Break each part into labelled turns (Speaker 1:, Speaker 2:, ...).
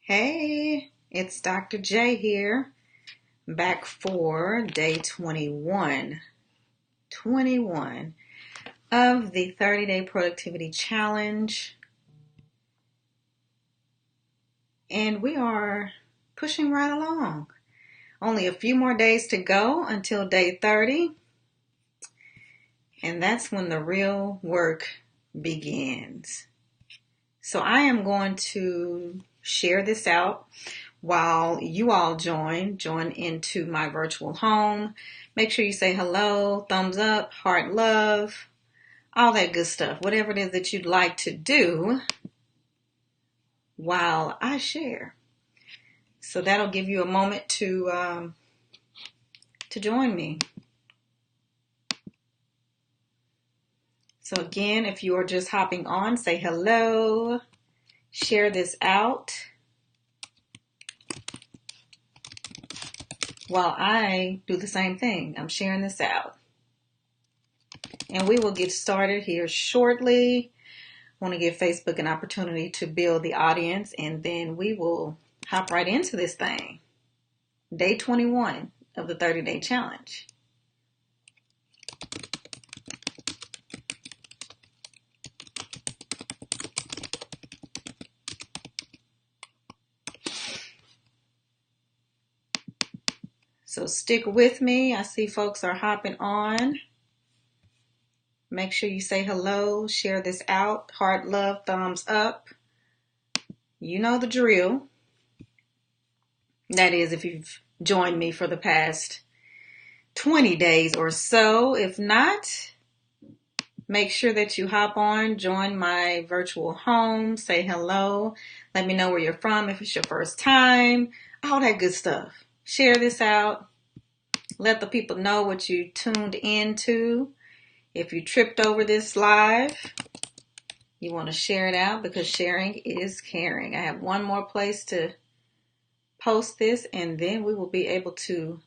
Speaker 1: Hey, it's Dr. J here, back for day 21 of the 30-day productivity challenge. And we are pushing right along. Only a few more days to go until day 30. And that's when the real work begins. So I am going to share this out while you all join into my virtual home. Make sure you say hello, thumbs up, heart love, all that good stuff. Whatever it is that you'd like to do while I share. So that'll give you a moment to join me. So again, if you are just hopping on, say hello, share this out while I do the same thing. I'm sharing this out. And we will get started here shortly. I want to give Facebook an opportunity to build the audience, and then we will hop right into this thing. Day 21 of the 30-day challenge. So stick with me. I see folks are hopping on. Make sure you say hello, share this out, heart, love, thumbs up. You know the drill. That is, if you've joined me for the past 20 days or so. If not, make sure that you hop on, join my virtual home, say hello, let me know where you're from if it's your first time, all that good stuff. Share this out. Let the people know what you tuned into. If you tripped over this live, you want to share it out because sharing is caring. I have one more place to post this, and then we will be able to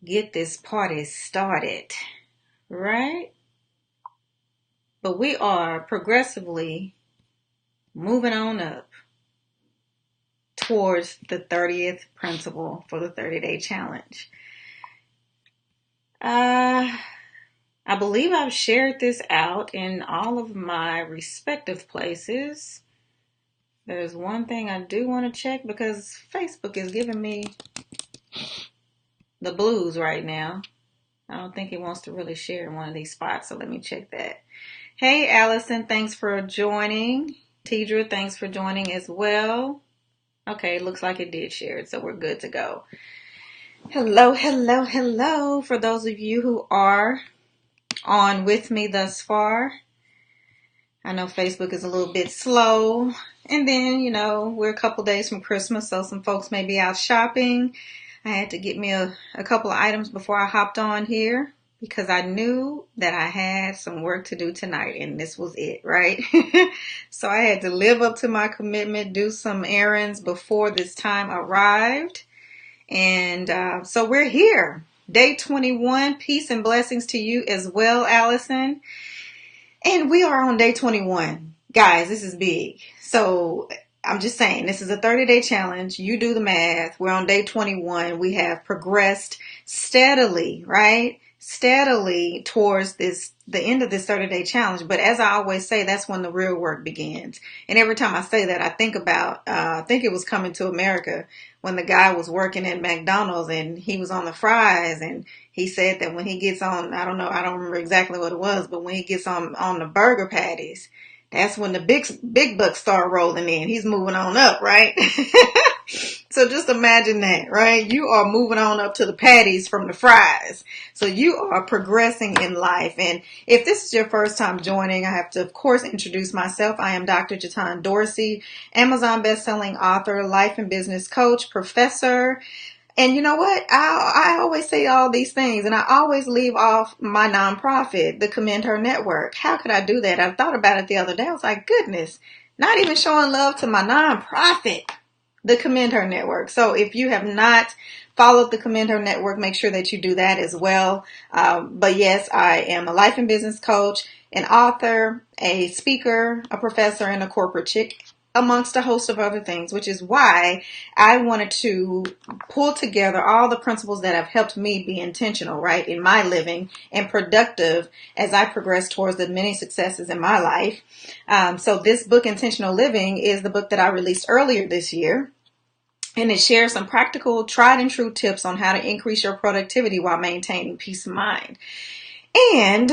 Speaker 1: get this party started, right? But we are progressively moving on up towards the 30th principle for the 30-day challenge. I believe I've shared this out in all of my respective places. There's one thing I do want to check because Facebook is giving me the blues right now. I don't think it wants to really share in one of these spots, so let me check that. Hey, Allison, thanks for joining. Tidra, thanks for joining as well. Okay, looks like it did share it, so we're good to go. Hello. For those of you who are on with me thus far. I know Facebook is a little bit slow. And then, we're a couple days from Christmas, so some folks may be out shopping. I had to get me a couple of items before I hopped on here because I knew that I had some work to do tonight, and this was it, right? So I had to live up to my commitment, do some errands before this time arrived. And so we're here. Day 21, peace and blessings to you as well, Allison. And we are on day 21. Guys, this is big. So I'm just saying, this is a 30-day challenge. You do the math. We're on day 21. We have progressed steadily, right? Steadily towards the end of this 30-day challenge. But as I always say, that's when the real work begins. And every time I say that, I think about, I think it was Coming to America when the guy was working at McDonald's and he was on the fries, and he said that when he gets on, I don't remember exactly what it was, but when he gets on the burger patties, that's when the big bucks start rolling in. He's moving on up, right? So just imagine that, right? You are moving on up to the patties from the fries. So you are progressing in life. And if this is your first time joining, I have to, of course, introduce myself. I am Dr. Jatun Dorsey, Amazon bestselling author, life and business coach, professor. And you know what? I always say all these things, and I always leave off my nonprofit, the Commend Her Network. How could I do that? I thought about it the other day. I was like, goodness, not even showing love to my nonprofit, the Commend Her Network. So if you have not followed the Commend Her Network, make sure that you do that as well. But yes, I am a life and business coach, an author, a speaker, a professor, and a corporate chick. amongst a host of other things, which is why I wanted to pull together all the principles that have helped me be intentional, right, in my living and productive as I progress towards the many successes in my life. So this book, Intentional Living, is the book that I released earlier this year. And it shares some practical, tried and true tips on how to increase your productivity while maintaining peace of mind. And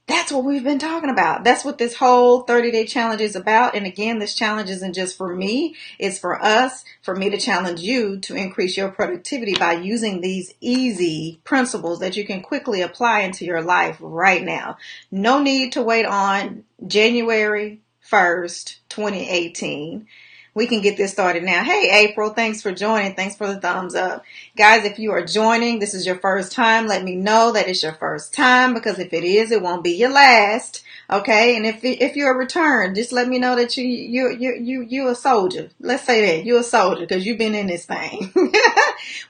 Speaker 1: that's what we've been talking about. That's what this whole 30-day challenge is about. And again, this challenge isn't just for me. It's for us, for me to challenge you to increase your productivity by using these easy principles that you can quickly apply into your life right now. No need to wait on January 1st, 2018. We can get this started now. Hey, April, thanks for joining. Thanks for the thumbs up. Guys, if you are joining, this is your first time, let me know that it's your first time, because if it is, it won't be your last. Okay. And if you're a return, just let me know that you're a soldier. Let's say that you're a soldier because you've been in this thing.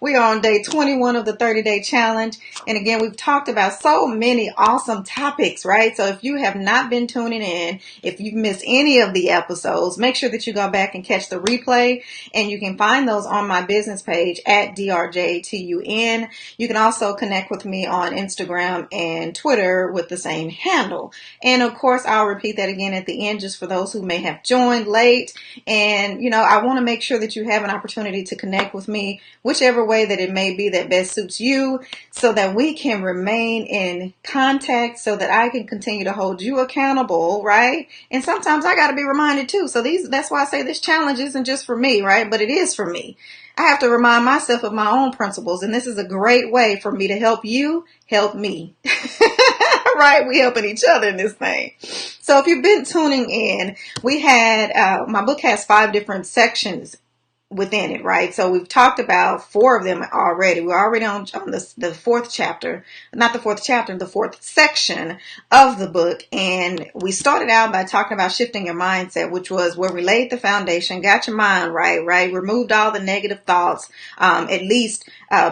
Speaker 1: We are on day 21 of the 30-day challenge. And again, we've talked about so many awesome topics, right? So if you have not been tuning in, if you've missed any of the episodes, make sure that you go back and catch the replay. And you can find those on my business page at DRJTUN. You can also connect with me on Instagram and Twitter with the same handle. And of course, I'll repeat that again at the end, just for those who may have joined late. And, I want to make sure that you have an opportunity to connect with me, whichever way that it may be that best suits you, so that we can remain in contact, so that I can continue to hold you accountable, right? And sometimes I got to be reminded too. So that's why I say this challenge isn't just for me, right? But it is for me. I have to remind myself of my own principles, and this is a great way for me to help you help me. Right? We helping each other in this thing. So if you've been tuning in, we had, my book has 5 different sections within it, right? So we've talked about 4 of them already. We're already on the 4th chapter, not the 4th chapter, the 4th section of the book. And we started out by talking about shifting your mindset, which was where we laid the foundation, got your mind right? Removed all the negative thoughts, at least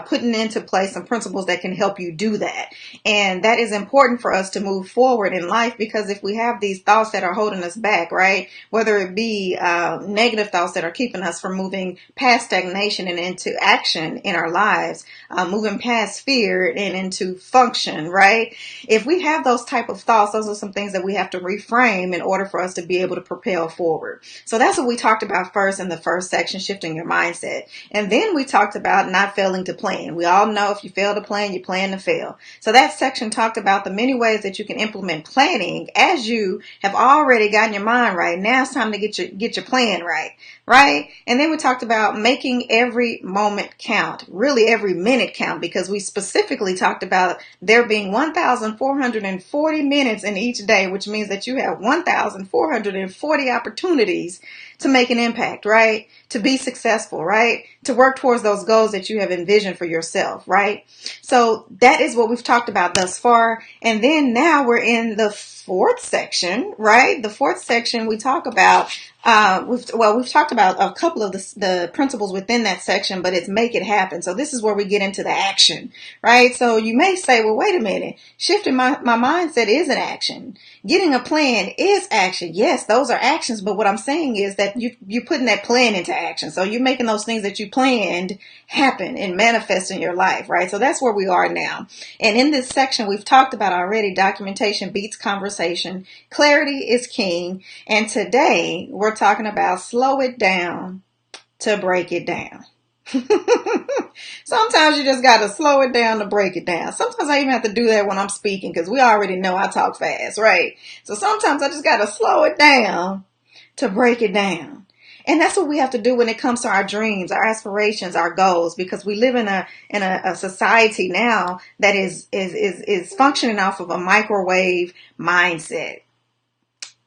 Speaker 1: putting into place some principles that can help you do that. And that is important for us to move forward in life, because if we have these thoughts that are holding us back, right? Whether it be negative thoughts that are keeping us from moving past stagnation and into action in our lives, moving past fear and into function, right? If we have those type of thoughts, those are some things that we have to reframe in order for us to be able to propel forward. So that's what we talked about first in the first section, shifting your mindset. And then we talked about not failing to plan. We all know if you fail to plan, you plan to fail. So that section talked about the many ways that you can implement planning as you have already gotten your mind right. Now it's time to get your plan right. Right? And then we talked about making every moment count, really every minute count, because we specifically talked about there being 1,440 minutes in each day, which means that you have 1,440 opportunities to make an impact, right? To be successful, right? To work towards those goals that you have envisioned for yourself, right? So that is what we've talked about thus far. And then now we're in the 4th section, right? The 4th section we talk about, we've talked about a couple of the principles within that section, but it's make it happen. So this is where we get into the action, right? So you may say, well, wait a minute, shifting my mindset is an action. Getting a plan is action. Yes, those are actions. But what I'm saying is that you're putting that plan into action. So you're making those things that you planned happen and manifest in your life, right? So that's where we are now. And in this section, we've talked about already, documentation beats conversation. Clarity is king. And today we're talking about slow it down to break it down. Sometimes you just got to slow it down to break it down. Sometimes I even have to do that when I'm speaking, because we already know I talk fast, right? So sometimes I just got to slow it down to break it down. And that's what we have to do when it comes to our dreams, our aspirations, our goals, because we live in a society now that is functioning off of a microwave mindset.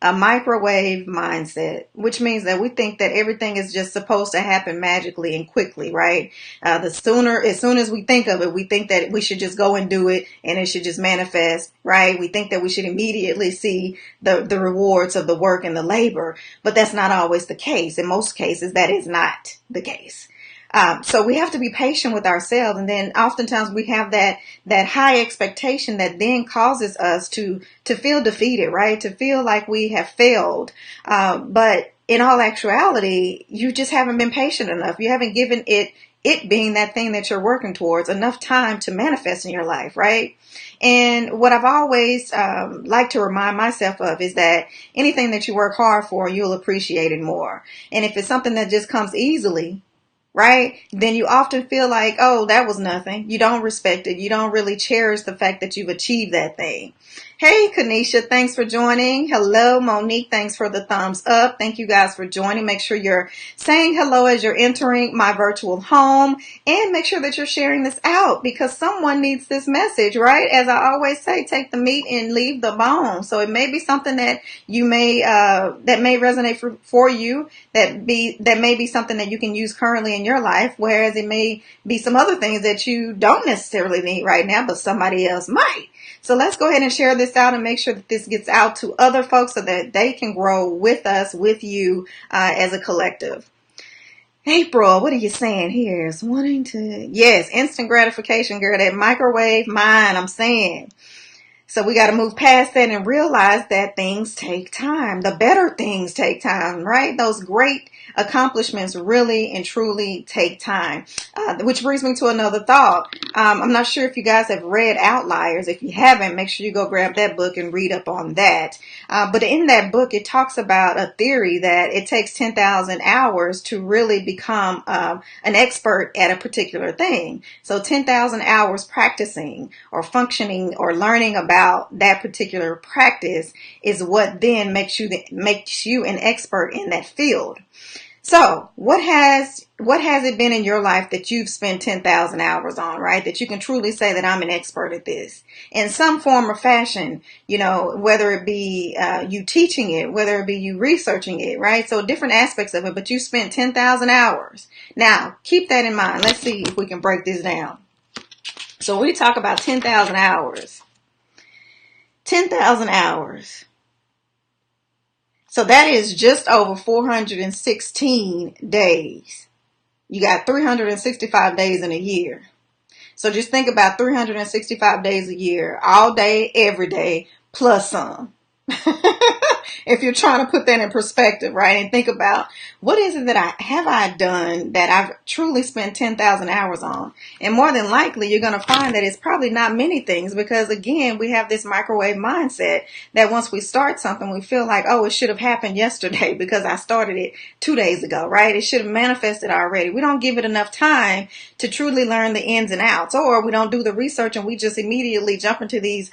Speaker 1: A microwave mindset, which means that we think that everything is just supposed to happen magically and quickly, right? As soon as we think of it, we think that we should just go and do it and it should just manifest, right? We think that we should immediately see the rewards of the work and the labor, but that's not always the case. In most cases, that is not the case. So we have to be patient with ourselves. And then oftentimes we have that high expectation that then causes us to feel defeated, right? To feel like we have failed. But in all actuality, you just haven't been patient enough. You haven't given it being that thing that you're working towards, enough time to manifest in your life, right? And what I've always liked to remind myself of is that anything that you work hard for, you'll appreciate it more. And if it's something that just comes easily, right, then you often feel like, oh, that was nothing. You don't respect it. You don't really cherish the fact that you've achieved that thing. Hey, Kanisha, thanks for joining. Hello, Monique. Thanks for the thumbs up. Thank you guys for joining. Make sure you're saying hello as you're entering my virtual home, and make sure that you're sharing this out because someone needs this message, right? As I always say, take the meat and leave the bone. So it may be something that you may, that may resonate for you, that may be something that you can use currently in your life, whereas it may be some other things that you don't necessarily need right now, but somebody else might. So let's go ahead and share this out and make sure that this gets out to other folks so that they can grow with us, with you, as a collective. April, what are you saying here? Is wanting to, yes, instant gratification, girl, that microwave mind, I'm saying. So we got to move past that and realize that things take time. The better things take time, right? Those great accomplishments really and truly take time. Which brings me to another thought. I'm not sure if you guys have read Outliers. If you haven't, make sure you go grab that book and read up on that. But in that book, it talks about a theory that it takes 10,000 hours to really become an expert at a particular thing. So 10,000 hours practicing or functioning or learning about that particular practice is what then makes you an expert in that field. So what has it been in your life that you've spent 10,000 hours on, right? That you can truly say that I'm an expert at this in some form or fashion, whether it be you teaching it, whether it be you researching it, right? So different aspects of it, but you spent 10,000 hours. Now, keep that in mind. Let's see if we can break this down. So we talk about 10,000 hours. 10,000 hours. So that is just over 416 days. You got 365 days in a year. So just think about 365 days a year, all day, every day, plus some. If you're trying to put that in perspective, right? And think about what is it that I done that I've truly spent 10,000 hours on? And more than likely, you're going to find that it's probably not many things because, again, we have this microwave mindset that once we start something, we feel like, oh, it should have happened yesterday because I started it 2 days ago, right? It should have manifested already. We don't give it enough time to truly learn the ins and outs, or we don't do the research and we just immediately jump into these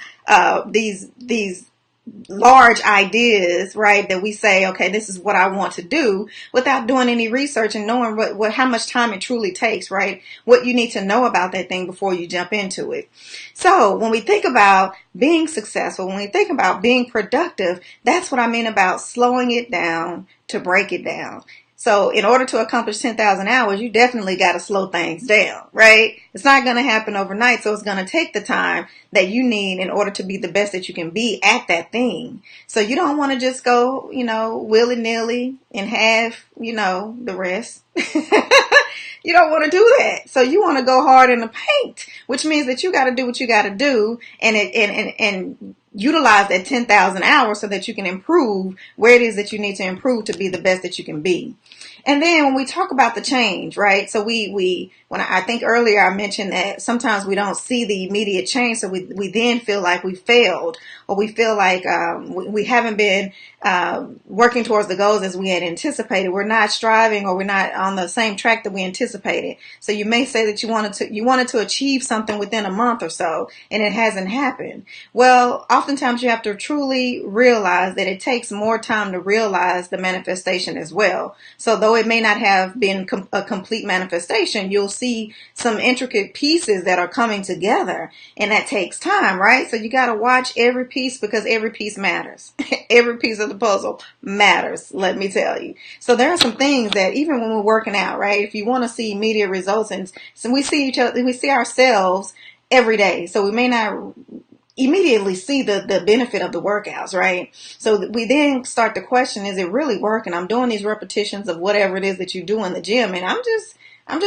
Speaker 1: large ideas, right, that we say, okay, this is what I want to do, without doing any research and knowing how much time it truly takes, right? What you need to know about that thing before you jump into it. So when we think about being successful, when we think about being productive, that's what I mean about slowing it down to break it down. So in order to accomplish 10,000 hours, you definitely got to slow things down, right? It's not going to happen overnight. So it's going to take the time that you need in order to be the best that you can be at that thing. So you don't want to just go, willy-nilly and have, the rest. You don't want to do that. So you want to go hard in the paint, which means that you got to do what you got to do and utilize that 10,000 hours so that you can improve where it is that you need to improve to be the best that you can be. And then when we talk about the change, right? So when I think earlier I mentioned that sometimes we don't see the immediate change. So we then feel like we failed, or we feel like we haven't been working towards the goals as we had anticipated. We're not striving, or we're not on the same track that we anticipated. So you may say that you wanted to achieve something within a month or so, and it hasn't happened. Well, oftentimes you have to truly realize that it takes more time to realize the manifestation as well. So though it may not have been a complete manifestation, you'll see some intricate pieces that are coming together, and that takes time, right? So you got to watch every piece, because every piece matters. Every piece of the puzzle matters, let me tell you. So there are some things that even when we're working out, right, if you want to see immediate results, and so we see each other, we see ourselves every day. So we may not immediately see the benefit of the workouts, right? So we then start to question, is it really working? I'm doing these repetitions of whatever it is that you do in the gym, and I'm just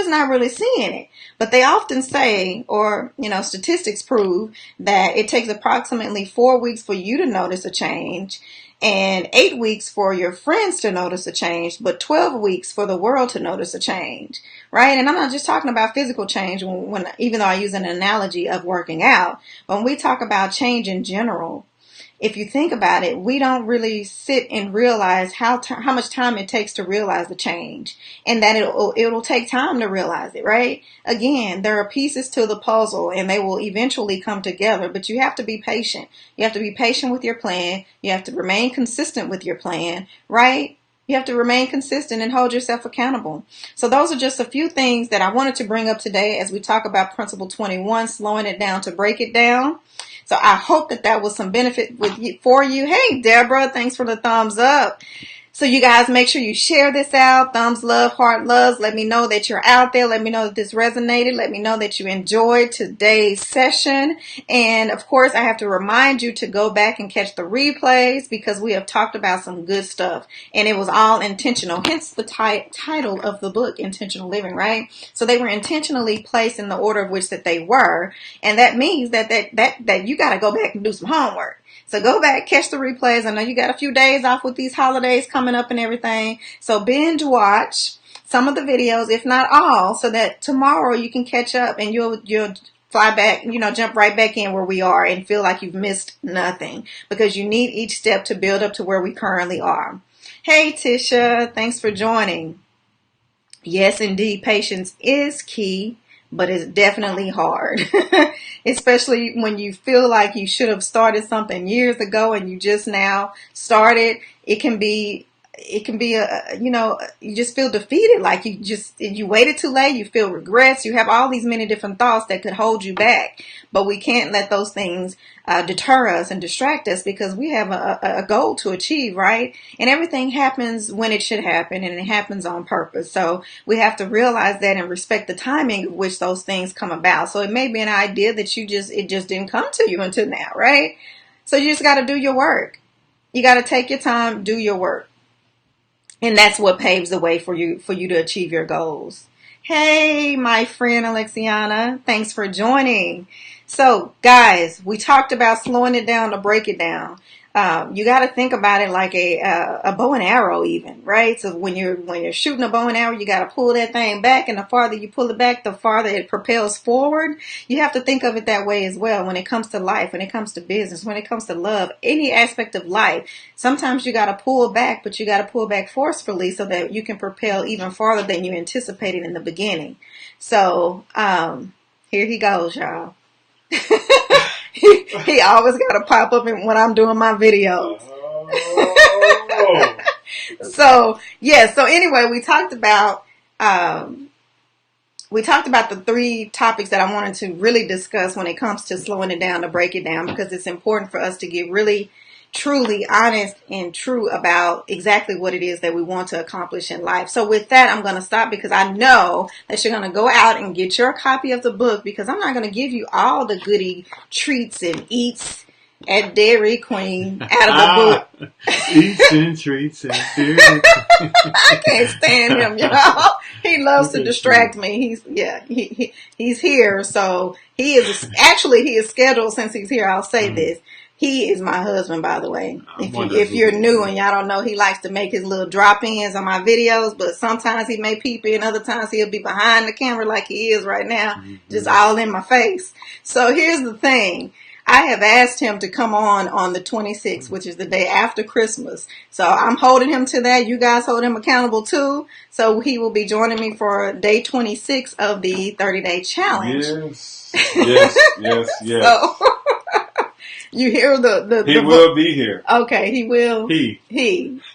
Speaker 1: not really seeing it. But they often say, or, statistics prove that it takes approximately 4 weeks for you to notice a change, and 8 weeks for your friends to notice a change, but 12 weeks for the world to notice a change, right? And I'm not just talking about physical change when even though I use an analogy of working out, but when we talk about change in general, if you think about it, we don't really sit and realize how much time it takes to realize the change, and that it'll take time to realize it, right? Again, there are pieces to the puzzle, and they will eventually come together, but you have to be patient. You have to be patient with your plan. You have to remain consistent with your plan, right? You have to remain consistent and hold yourself accountable. So those are just a few things that I wanted to bring up today as we talk about Principle 21, slowing it down to break it down. So I hope that was some benefit for you. Hey, Deborah, thanks for the thumbs up. So you guys make sure you share this out. Thumbs love, heart loves. Let me know that you're out there. Let me know that this resonated. Let me know that you enjoyed today's session. And of course, I have to remind you to go back and catch the replays because we have talked about some good stuff. And it was all intentional. Hence the title of the book, Intentional Living, right? So they were intentionally placed in the order of which that they were. And that means that you got to go back and do some homework. So go back, catch the replays. I know you got a few days off with these holidays coming up and everything. So binge watch some of the videos, if not all, so that tomorrow you can catch up and you'll fly back, jump right back in where we are and feel like you've missed nothing, because you need each step to build up to where we currently are. Hey, Tisha, thanks for joining. Yes, indeed, patience is key, but it's definitely hard, especially when you feel like you should have started something years ago and you just now started. It can be you just feel defeated, like you waited too late, you feel regrets, you have all these many different thoughts that could hold you back, but we can't let those things deter us and distract us, because we have a goal to achieve, right? And everything happens when it should happen, and it happens on purpose. So we have to realize that and respect the timing of which those things come about. So it may be an idea that it just didn't come to you until now, right? So you just got to do your work. You got to take your time, do your work. And that's what paves the way for you to achieve your goals. Hey, my friend Alexiana, thanks for joining. So, guys, we talked about slowing it down to break it down. You got to think about it like a bow and arrow, even, right? So when you're shooting a bow and arrow, you got to pull that thing back, and the farther you pull it back, the farther it propels forward. You have to think of it that way as well when it comes to life, when it comes to business, when it comes to love, any aspect of life. Sometimes you got to pull back, but you got to pull back forcefully so that you can propel even farther than you anticipated in the beginning. So here he goes, y'all. He always got to pop up when I'm doing my videos. So anyway, we talked about the 3 topics that I wanted to really discuss when it comes to slowing it down to break it down, because it's important for us to get really truly honest and true about exactly what it is that we want to accomplish in life. So with that, I'm going to stop, because I know that you're going to go out and get your copy of the book, because I'm not going to give you all the goody treats and eats at Dairy Queen out of the book.
Speaker 2: Eats and treats and Dairy Queen.
Speaker 1: I can't stand him, y'all. He loves to distract me. He's here. So he is scheduled since he's here. I'll say this. He is my husband, by the way. If you're new and y'all don't know, he likes to make his little drop-ins on my videos, but sometimes he may peep in, other times he'll be behind the camera like he is right now, just all in my face. So here's the thing. I have asked him to come on the 26th, which is the day after Christmas. So I'm holding him to that. You guys hold him accountable too. So he will be joining me for day 26 of the 30-day challenge.
Speaker 2: Yes.
Speaker 1: So, you hear
Speaker 2: He will be here.
Speaker 1: Okay, he will.
Speaker 2: He.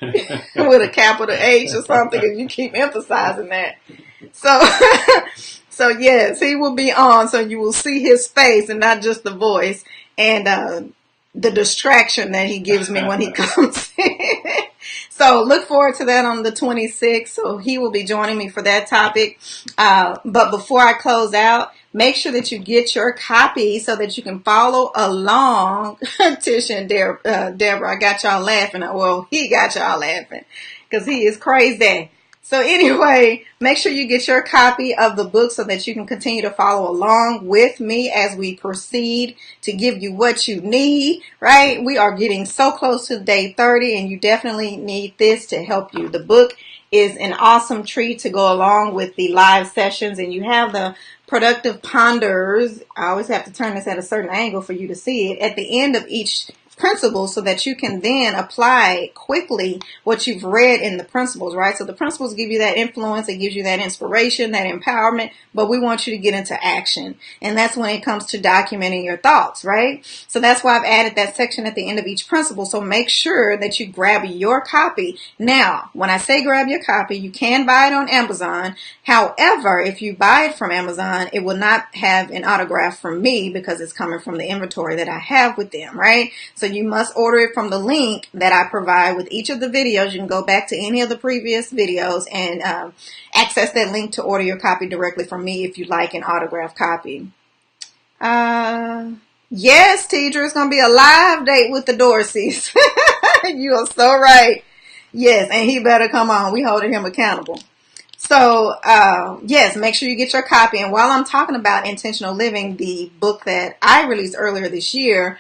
Speaker 1: With a capital H or something, and you keep emphasizing that. So yes, he will be on, so you will see his face and not just the voice, and the distraction that he gives me when he comes in. So look forward to that on the 26th. So he will be joining me for that topic. But before I close out, make sure that you get your copy so that you can follow along. Tisha and Deborah, I got y'all laughing. Well, he got y'all laughing because he is crazy. So anyway, make sure you get your copy of the book so that you can continue to follow along with me as we proceed to give you what you need, right? We are getting so close to day 30 and you definitely need this to help you. The book is an awesome treat to go along with the live sessions, and you have the productive ponders. I always have to turn this at a certain angle for you to see it at the end of each principles so that you can then apply quickly what you've read in the principles, right? So the principles give you that influence, it gives you that inspiration, that empowerment, but we want you to get into action. And that's when it comes to documenting your thoughts, right? So that's why I've added that section at the end of each principle. So make sure that you grab your copy. Now, when I say grab your copy, you can buy it on Amazon. However, if you buy it from Amazon, it will not have an autograph from me because it's coming from the inventory that I have with them, right? So you must order it from the link that I provide with each of the videos. You can go back to any of the previous videos and access that link to order your copy directly from me if you'd like an autographed copy. Yes, Tidra, it's going to be a live date with the Dorseys. You are so right. Yes, and he better come on. We holding him accountable. So, yes, make sure you get your copy. And while I'm talking about intentional living, the book that I released earlier this year,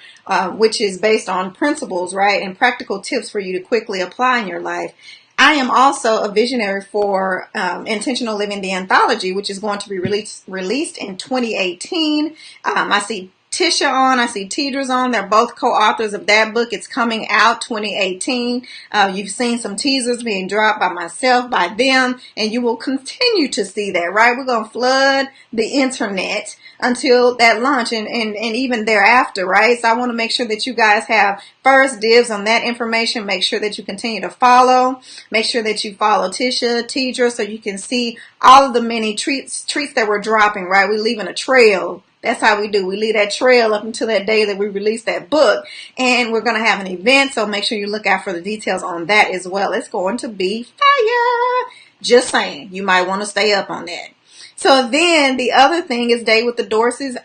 Speaker 1: which is based on principles, right, and practical tips for you to quickly apply in your life, I am also a visionary for Intentional Living, the anthology, which is going to be released in 2018. I see Tisha on, I see Tidra's on. They're both co-authors of that book. It's coming out 2018. You've seen some teasers being dropped by myself, by them, and you will continue to see that, right? We're going to flood the internet until that launch and even thereafter, right? So I want to make sure that you guys have first dibs on that information. Make sure that you continue to follow. Make sure that you follow Tisha, Tidra, so you can see all of the many treats that we're dropping, right? We're leaving a trail. That's how we do. We leave that trail up until that day that we release that book. And we're going to have an event, so make sure you look out for the details on that as well. It's going to be fire. Just saying. You might want to stay up on that. So then the other thing is Day with the Dorseys.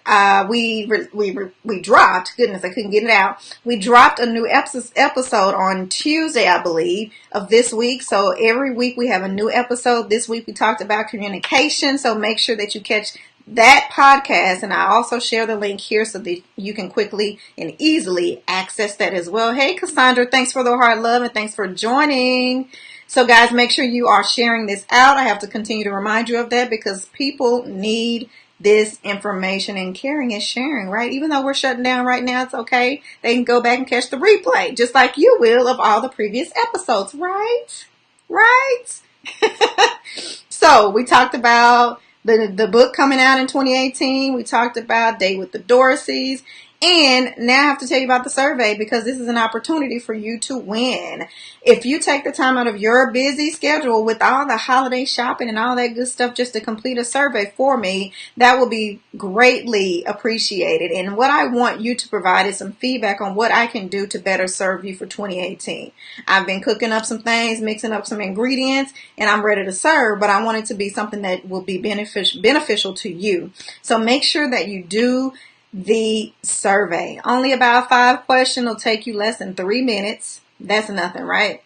Speaker 1: We dropped, goodness, I couldn't get it out. We dropped a new episode on Tuesday, I believe, of this week. So every week we have a new episode. This week we talked about communication. So make sure that you catch that podcast, and I also share the link here so that you can quickly and easily access that as well. Hey, Cassandra, thanks for the hard love and thanks for joining. So guys, make sure you are sharing this out. I have to continue to remind you of that because people need this information, and caring is sharing, right? Even though we're shutting down right now, it's okay. They can go back and catch the replay, just like you will of all the previous episodes, right? Right? So we talked about the book coming out in 2018. We talked about Day with the Dorseys. And now I have to tell you about the survey because this is an opportunity for you to win. If you take the time out of your busy schedule with all the holiday shopping and all that good stuff just to complete a survey for me, that will be greatly appreciated. And what I want you to provide is some feedback on what I can do to better serve you for 2018. I've been cooking up some things, mixing up some ingredients, and I'm ready to serve, but I want it to be something that will be beneficial to you. So make sure that you do the survey. Only about 5 questions. Will take you less than 3 minutes. That's nothing, right?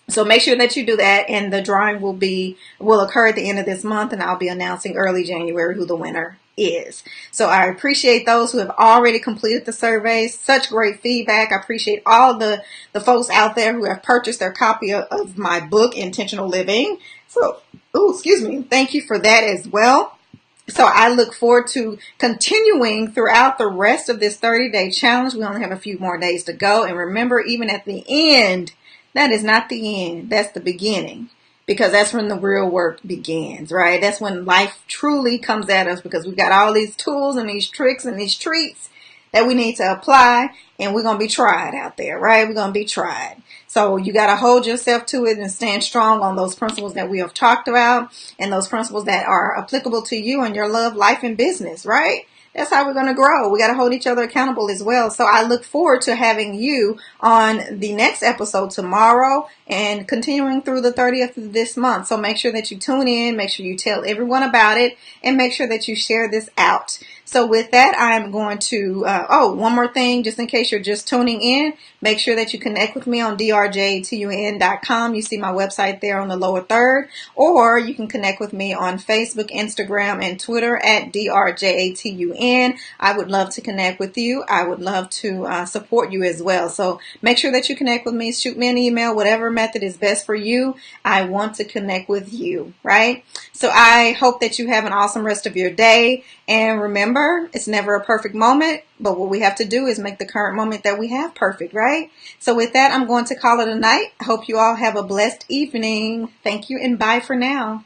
Speaker 1: So make sure that you do that, and the drawing will occur at the end of this month, and I'll be announcing early January who the winner is. So I appreciate those who have already completed the survey. Such great feedback. I appreciate all the folks out there who have purchased their copy of my book, Intentional Living. So, excuse me. Thank you for that as well. So I look forward to continuing throughout the rest of this 30-day challenge. We only have a few more days to go. And remember, even at the end, that is not the end. That's the beginning. Because that's when the real work begins, right? That's when life truly comes at us because we've got all these tools and these tricks and these treats that we need to apply. And we're going to be tried out there, right? We're going to be tried. So you got to hold yourself to it and stand strong on those principles that we have talked about and those principles that are applicable to you in your love, life, and business, right? That's how we're going to grow. We got to hold each other accountable as well. So I look forward to having you on the next episode tomorrow and continuing through the 30th of this month. So make sure that you tune in, make sure you tell everyone about it, and make sure that you share this out. So with that, I'm going to, one more thing, just in case you're just tuning in, make sure that you connect with me on drjtun.com. You see my website there on the lower third, or you can connect with me on Facebook, Instagram, and Twitter at drjatun. I would love to connect with you. I would love to support you as well. So make sure that you connect with me. Shoot me an email, whatever method is best for you. I want to connect with you, right? So I hope that you have an awesome rest of your day. And remember, it's never a perfect moment, but what we have to do is make the current moment that we have perfect, right? So with that, I'm going to call it a night. I hope you all have a blessed evening. Thank you and bye for now.